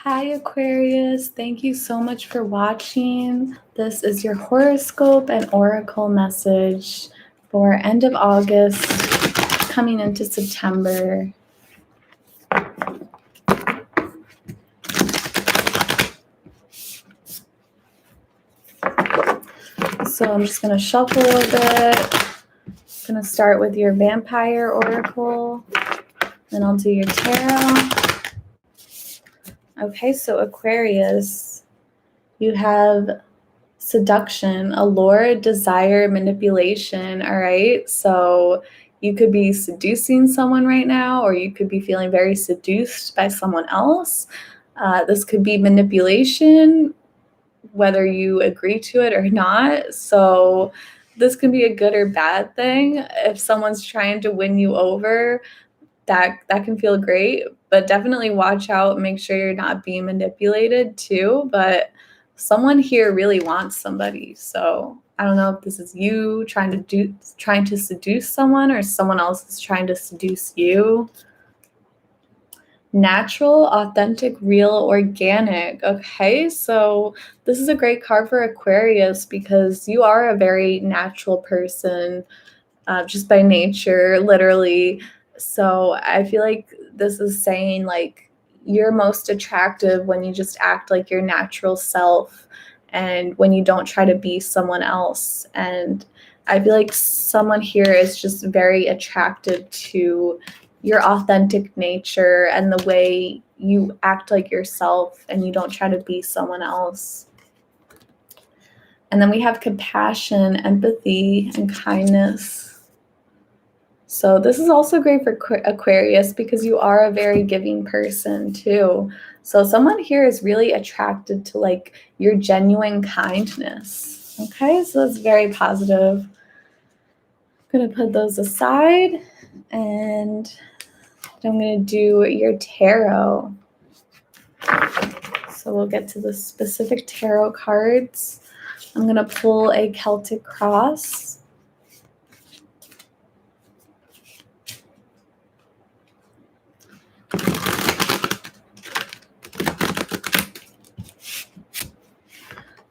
Hi, Aquarius. Thank you so much for watching. This is your horoscope and oracle message for end of August, coming into September. So I'm just going to shuffle a bit. I'm going to start with your vampire oracle, then I'll do your tarot. Okay, so Aquarius, you have seduction, allure, desire, manipulation. All right. So you could be seducing someone right now, or you could be feeling very seduced by someone else. This could be manipulation, whether you agree to it or not. So this can be a good or bad thing. If someone's trying to win you over, that can feel great, but definitely watch out. Make sure you're not being manipulated too. But someone here really wants somebody. So I don't know if this is you trying to seduce someone, or someone else is trying to seduce you. Natural, authentic, real, organic. Okay, so this is a great card for Aquarius because you are a very natural person, just by nature, literally. So I feel like this is saying like you're most attractive when you just act like your natural self and when you don't try to be someone else. And I feel like someone here is just very attracted to your authentic nature and the way you act like yourself and you don't try to be someone else. And then we have compassion, empathy, and kindness. So this is also great for Aquarius because you are a very giving person too. So someone here is really attracted to like your genuine kindness. Okay, so that's very positive. I'm going to put those aside and I'm going to do your tarot. So we'll get to the specific tarot cards. I'm going to pull a Celtic cross.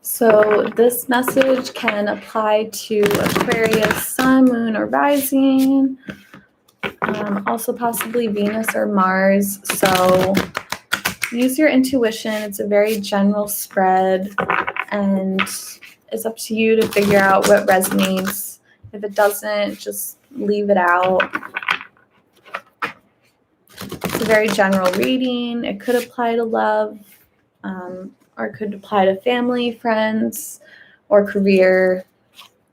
So this message can apply to Aquarius, Sun, Moon, or Rising, also possibly Venus or Mars. So use your intuition. It's a very general spread, and it's up to you to figure out what resonates. If it doesn't, just leave it out. It's a very general reading. It could apply to love, or it could apply to family, friends, or career.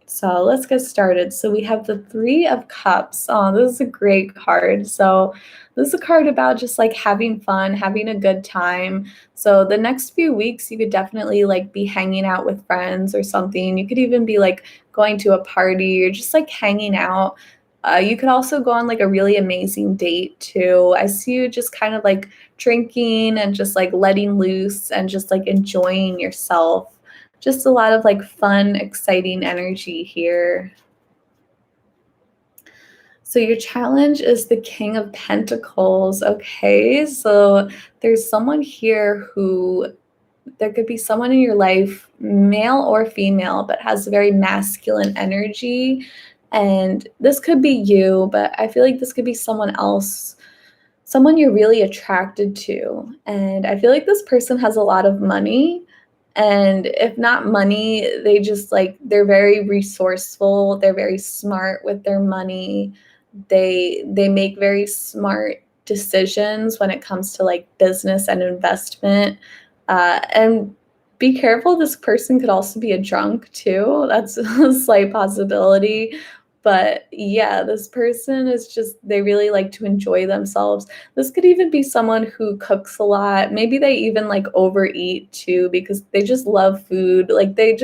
So let's get started. So we have the Three of Cups. Oh, this is a great card. So this is a card about just like having fun, having a good time. So the next few weeks, you could definitely like be hanging out with friends or something. You could even be like going to a party or just like hanging out. You could also go on like a really amazing date too. I see you just kind of like drinking and just like letting loose and just like enjoying yourself. Just a lot of like fun, exciting energy here. So your challenge is the King of Pentacles. Okay, so there's someone here who, there could be someone in your life, male or female, but has a very masculine energy. And this could be you, but I feel like this could be someone else, someone you're really attracted to. And I feel like this person has a lot of money. And if not money, they just like, they're very resourceful. They're very smart with their money. They make very smart decisions when it comes to like business and investment. And be careful, this person could also be a drunk too. That's a slight possibility. But yeah, this person is just, they really like to enjoy themselves. This could even be someone who cooks a lot. Maybe they even like overeat too because they just love food. Like they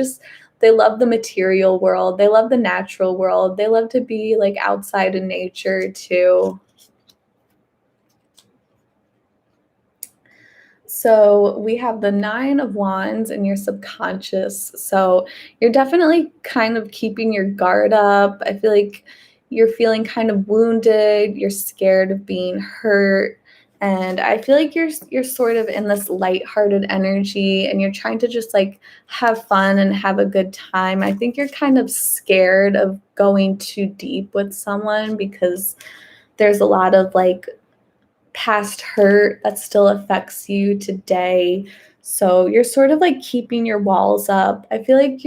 love the material world. They love the natural world. They love to be like outside in nature too. So we have the Nine of Wands in your subconscious. So you're definitely kind of keeping your guard up. I feel like you're feeling kind of wounded. You're scared of being hurt. And I feel like you're sort of in this lighthearted energy and you're trying to just like have fun and have a good time. I think you're kind of scared of going too deep with someone because there's a lot of like past hurt that still affects you today. So you're sort of like keeping your walls up. I feel like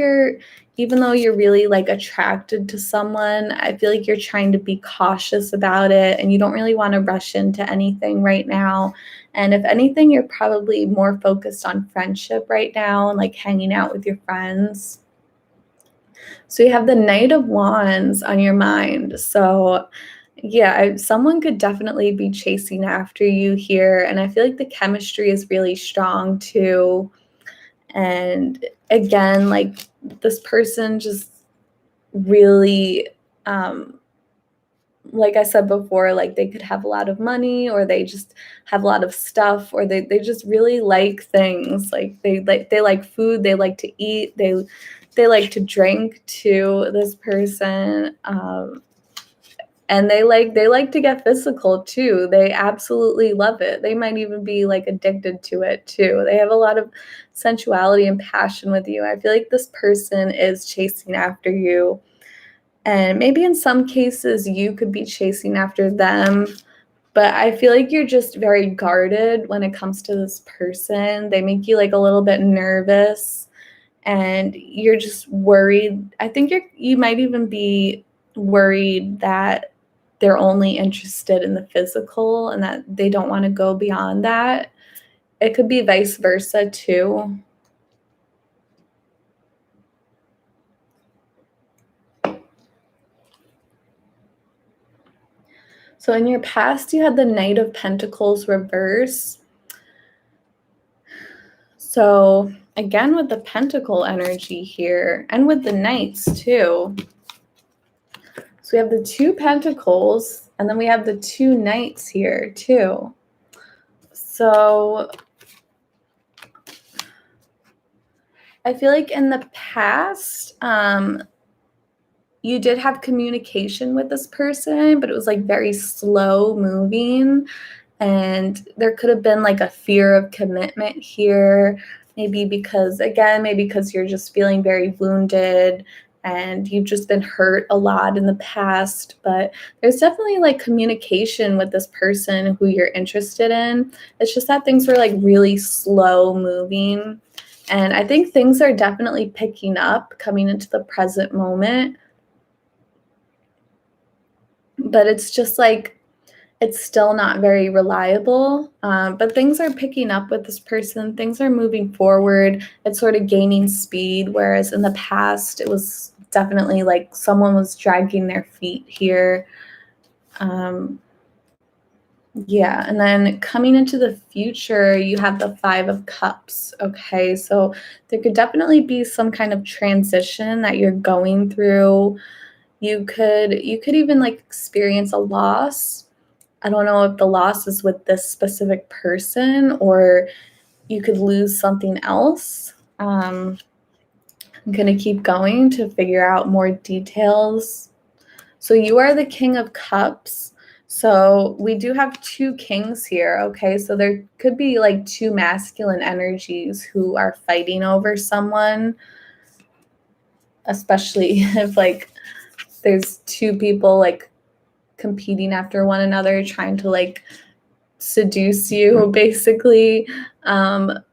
even though you're really like attracted to someone, I feel like you're trying to be cautious about it and you don't really want to rush into anything right now. And if anything, you're probably more focused on friendship right now and like hanging out with your friends. So you have the Knight of Wands on your mind. So yeah, someone could definitely be chasing after you here. And I feel like the chemistry is really strong too. And again, like this person just really, like I said before, like they could have a lot of money or they just have a lot of stuff or they just really like things. Like they like food, they like to eat, they like to drink too, this person. And they like to get physical too. They absolutely love it. They might even be like addicted to it too. They have a lot of sensuality and passion with you. I feel like this person is chasing after you. And maybe in some cases you could be chasing after them, but I feel like you're just very guarded when it comes to this person. They make you like a little bit nervous and you're just worried. I think you might even be worried that they're only interested in the physical and that they don't want to go beyond that. It could be vice versa too. So in your past, you had the Knight of Pentacles reverse. So again, with the Pentacle energy here and with the Knights too. So we have the 2 Pentacles and then we have the 2 Knights here too. So I feel like in the past, you did have communication with this person, but it was like very slow moving. And there could have been like a fear of commitment here. Maybe because you're just feeling very wounded and you've just been hurt a lot in the past. But there's definitely like communication with this person who you're interested in. It's just that things were like really slow moving. And I think things are definitely picking up coming into the present moment. But it's just like, it's still not very reliable, but things are picking up with this person. Things are moving forward. It's sort of gaining speed, whereas in the past, it was definitely like someone was dragging their feet here. Yeah, and then coming into the future, you have the 5 of Cups. Okay, so there could definitely be some kind of transition that you're going through. You could even like experience a loss. I don't know if the loss is with this specific person or you could lose something else. I'm going to keep going to figure out more details. So you are the King of Cups. So we do have 2 kings here, okay? So there could be like 2 masculine energies who are fighting over someone, especially if like there's 2 people like competing after one another, trying to like seduce you, basically. But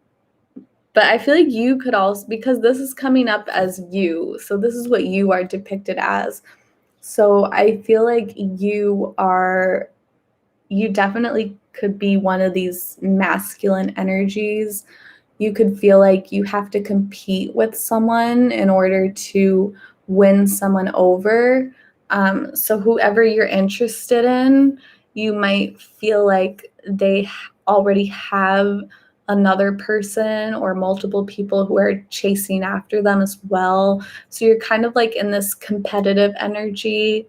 I feel like you could also, because this is coming up as you, so this is what you are depicted as. So I feel like you definitely could be one of these masculine energies. You could feel like you have to compete with someone in order to win someone over. So whoever you're interested in, you might feel like they already have another person or multiple people who are chasing after them as well. So you're kind of like in this competitive energy,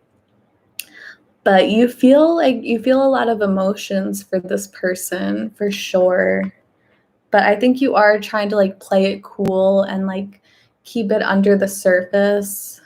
but you feel a lot of emotions for this person for sure. But I think you are trying to like play it cool and like keep it under the surface.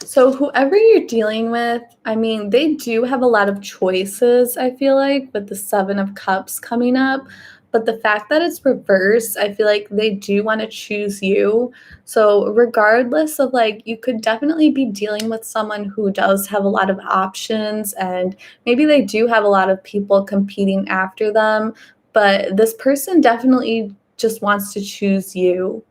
So whoever you're dealing with, I mean, they do have a lot of choices, I feel like, with the 7 of Cups coming up. But the fact that it's reversed, I feel like they do want to choose you. So regardless of like, you could definitely be dealing with someone who does have a lot of options and maybe they do have a lot of people competing after them. But this person definitely just wants to choose you.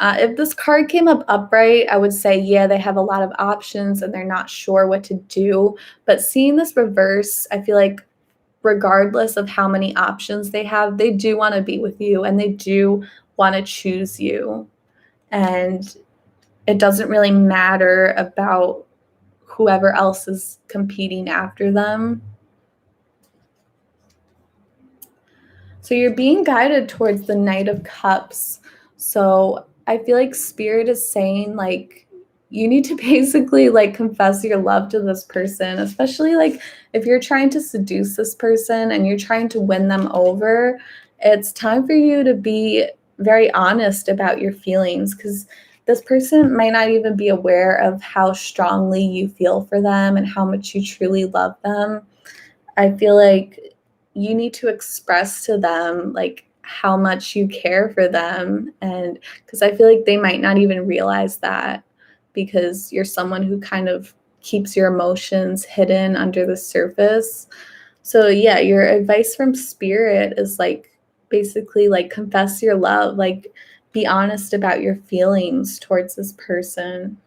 If this card came up upright, I would say, yeah, they have a lot of options and they're not sure what to do. But seeing this reverse, I feel like regardless of how many options they have, they do want to be with you and they do want to choose you. And it doesn't really matter about whoever else is competing after them. So you're being guided towards the Knight of Cups. So I feel like Spirit is saying, like, you need to basically like confess your love to this person, especially like if you're trying to seduce this person and you're trying to win them over. It's time for you to be very honest about your feelings, because this person might not even be aware of how strongly you feel for them and how much you truly love them. I feel like you need to express to them like how much you care for them, and because I feel like they might not even realize that, because you're someone who kind of keeps your emotions hidden under the surface. So yeah, your advice from Spirit is like basically like confess your love, like be honest about your feelings towards this person.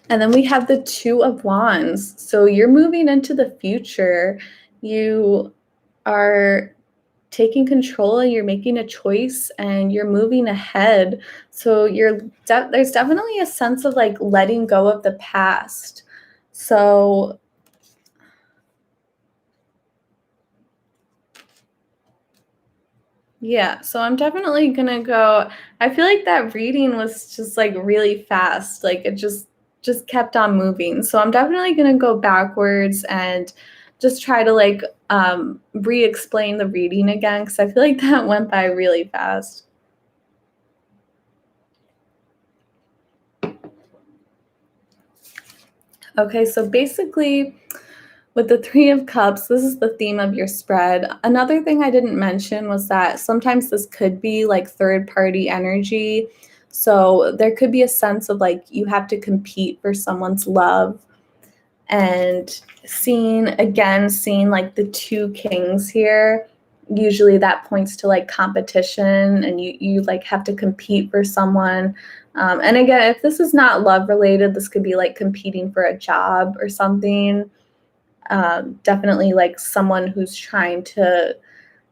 And then we have the Two of Wands. So you're moving into the future. You are taking control and you're making a choice and you're moving ahead. So there's definitely a sense of like letting go of the past. So yeah, so I'm definitely gonna go. I feel like that reading was just like really fast. Like it just kept on moving. So I'm definitely gonna go backwards and just try to like re-explain the reading again, because I feel like that went by really fast. Okay, so basically with the Three of Cups, this is the theme of your spread. Another thing I didn't mention was that sometimes this could be like third party energy. So there could be a sense of like you have to compete for someone's love. And seeing like the two kings here, usually that points to like competition and you like have to compete for someone. And again, if this is not love related, this could be like competing for a job or something. Definitely like someone who's trying to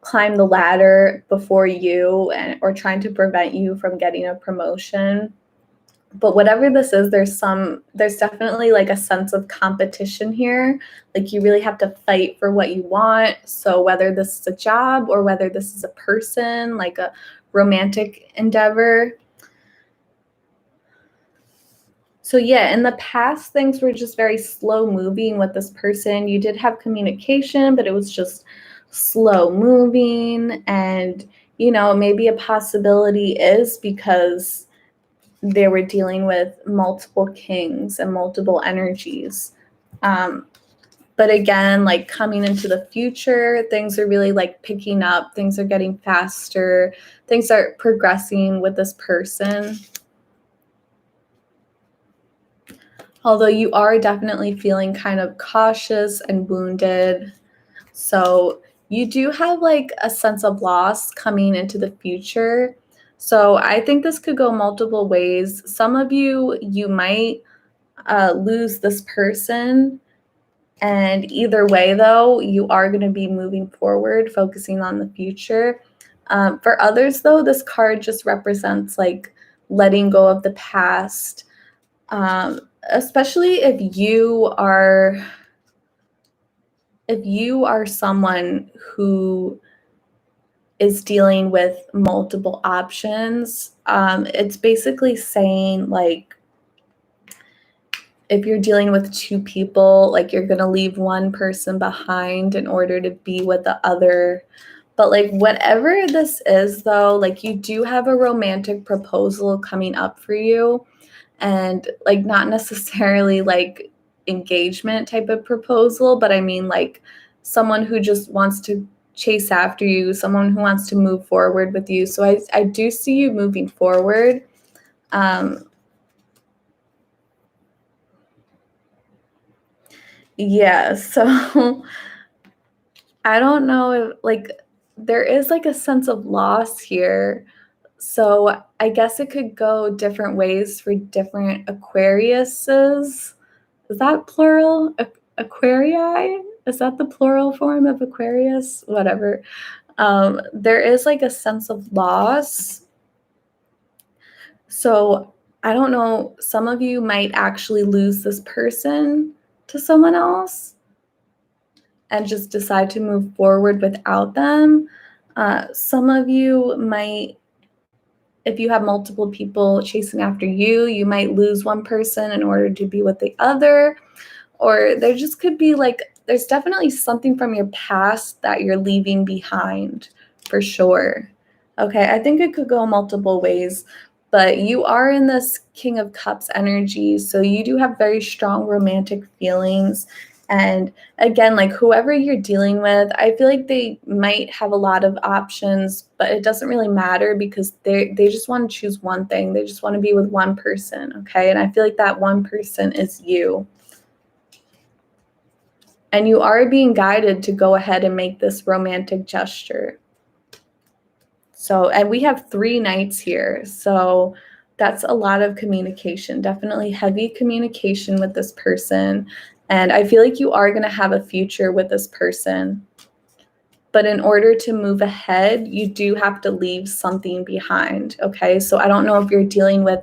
climb the ladder before you or trying to prevent you from getting a promotion. But whatever this is, there's definitely like a sense of competition here. Like you really have to fight for what you want. So whether this is a job or whether this is a person, like a romantic endeavor. So yeah, in the past, things were just very slow moving with this person. You did have communication, but it was just slow moving. And, maybe a possibility is because they were dealing with multiple kings and multiple energies. Um, but again, like coming into the future, things are really like picking up, things are getting faster, things are progressing with this person. Although you are definitely feeling kind of cautious and wounded. So you do have like a sense of loss coming into the future. So I think this could go multiple ways. Some of you might lose this person. And either way, though, you are going to be moving forward, focusing on the future. For others, though, this card just represents like letting go of the past. Especially if you are someone who is dealing with multiple options, it's basically saying like if you're dealing with two people, like you're going to leave one person behind in order to be with the other. But like whatever this is though, like you do have a romantic proposal coming up for you. and like not necessarily like engagement type of proposal, but I mean like someone who just wants to chase after you, someone who wants to move forward with you. So I do see you moving forward. Yeah, so I don't know if like there is like a sense of loss here. So I guess it could go different ways for different Aquariuses. Is that plural? Aquarii? Is that the plural form of Aquarius? Whatever. There is like a sense of loss. So I don't know, some of you might actually lose this person to someone else and just decide to move forward without them. Some of you might, if you have multiple people chasing after you, you might lose one person in order to be with the other. Or there just could be like, there's definitely something from your past that you're leaving behind for sure. Okay, I think it could go multiple ways, but you are in this King of Cups energy, so you do have very strong romantic feelings. And again, like whoever you're dealing with, I feel like they might have a lot of options, but it doesn't really matter because they just want to choose one thing. They just want to be with one person, okay? And I feel like that one person is you. And you are being guided to go ahead and make this romantic gesture. So, and we have 3 knights here. So that's a lot of communication, definitely heavy communication with this person. And I feel like you are going to have a future with this person. But in order to move ahead, you do have to leave something behind. Okay. So I don't know if you're dealing with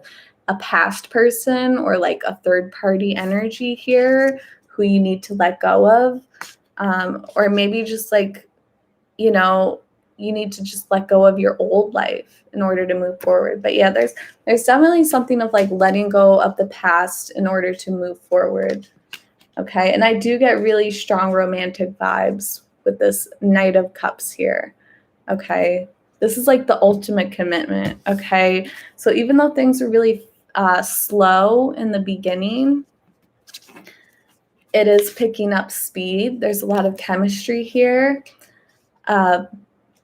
a past person or like a third party energy here who you need to let go of. Or maybe just like, you know, you need to just let go of your old life in order to move forward. But yeah, there's definitely something of like letting go of the past in order to move forward. Okay. And I do get really strong romantic vibes with this Knight of Cups here. Okay. This is like the ultimate commitment. Okay. So even though things are really slow in the beginning, it is picking up speed. There's a lot of chemistry here.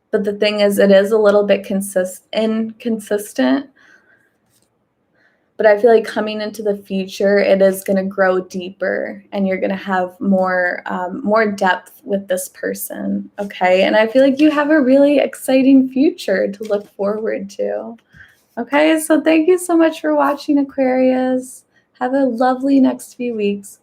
But the thing is, it is a little bit inconsistent. But I feel like coming into the future, it is going to grow deeper, and you're going to have more depth with this person. Okay, and I feel like you have a really exciting future to look forward to. Okay, so thank you so much for watching, Aquarius. Have a lovely next few weeks.